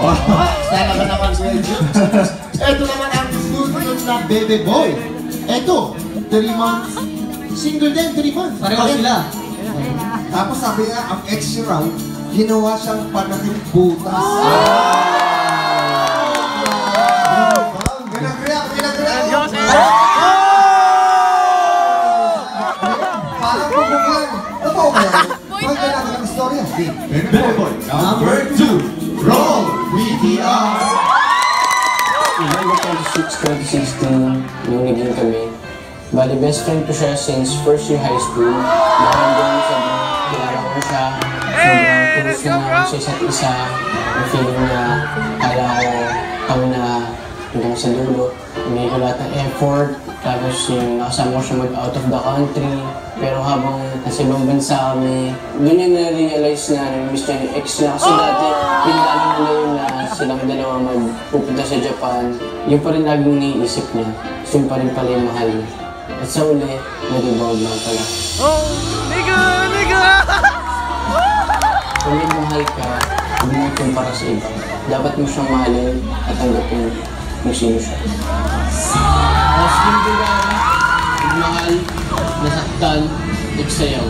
Style ka naman sa Ito naman ang susunod na Bebe Boy. Ito, 3 months. Single din, 3 months. Pareho sila. Tapos sabi nga, ang ex raw, ginawa siyang panating butas. Ginagreak! Parang bubugyan. Totoo ba yan? Pagka natin ang istorya. Bebe Boy, number 2. Roll VTR! November 26, 2016, nung naging kami. Bali, best friend ko siya since first year high school. Dahil doon sobrang kilala ko siya. Sobrang tulos na namin sa isa't isa. Ang feeling na kala ko kami na hanggang sa dulo. Hindi ko lahat ng effort. Tapos yung nakasama ko siya mag-out of the country. Pero habang nasa ibang bansa kami, doon yung na-realize na namiss niya yung ex niya. Kasi dati, pinilala nila yun na silang dalawa magpupunta sa Japan. Yun pa rin laging naiisip niya. So yun pa rin pala yung mahal niya. At sa uli, nag-evolve lang pala. Oh, nigga! Kung may mahal ka, huwag mo kumpara sa iba. Dapat mo siyang mahalin at tanggapin kung sino siya. Mas hindi ka mahal, nasaktan, nagsayaw.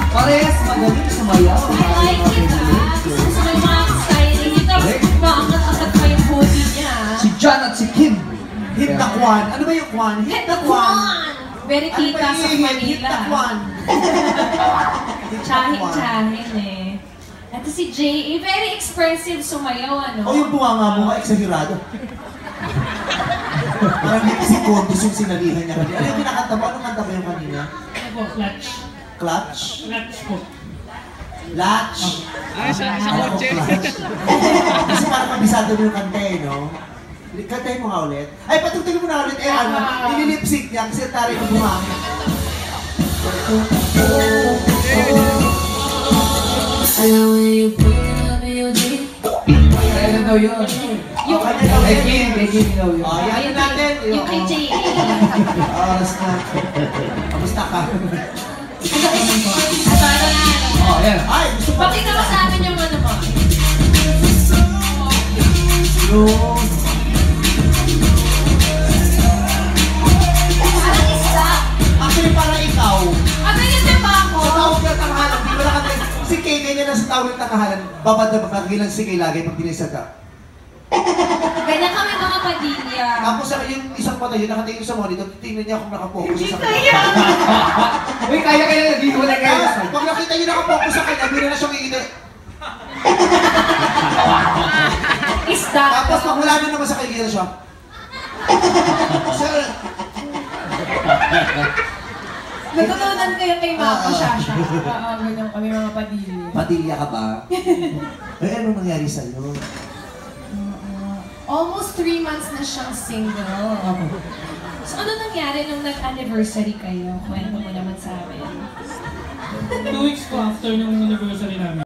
Parehas magaling sumayaw. I like it Gusto mo yung mga styling niya. Tapos maangat-angat pa yung body niya. Si John at si Kim. Hit the Kwan. Ano ba yung Kwan? Hit the Kwan! Very tita sa Manila. Hit the Kwan. Tsahin-tsahin eh. Ito si Jay, very expressive sumayaw, ano? O yung bunganga mo, exagerado. Parang hindi si Condis yung sinalihan niya kanina. Ano yung pinakanta mo? Anong kanta mo yung kanina? Ano po, clutch? Clutch? Clutch po. Latch? Ay, sa Alam ko kotse. clutch. Kasi parang kabisado mo yung kanta eh, no? Kantahin mo nga ulit. Ay, patugtugin mo na ulit. Eh, ano? Nililipsync niya kasi tari mo bumanga. Kaya daw yun. Yung kanya daw yun. Begin daw yun. Oh, yan natin. yung kay Jay. Oras na. Kamusta ka? Ano na, ano? Oh, yan. Ay, gusto pa. Pakita mo sa amin yung ano mo. Yung... Parang isa. Actually, parang ikaw. Ano yun na ba ako? Sa tawag ng takahalan, di mo nakatay. Si Kay, ganyan na sa tawag ng takahalan. Babad na magkagilan si Kay lagi pag dinisag ka. Ganyan kami mga padilya. Tapos yung isang patay, yung nakatingin sa monitor, tingnan niya kung nakapokus Hindi sa kaya. Uy, kaya naging wala kayo. Pag nakita niyo nakapokus sa kanya, biro na siyang iinit. Isda. Tapos pag wala na naman sa kanya, siya. Sir, Natutunan kayo kay Mama Shasha. Ganyan kami mga padilya. Padilya ka ba? Eh, anong nangyari sa'yo? Almost 3 months na siyang single. So ano nangyari nung nag-anniversary kayo? Kwento mo naman sa amin. 2 weeks po after ng anniversary namin.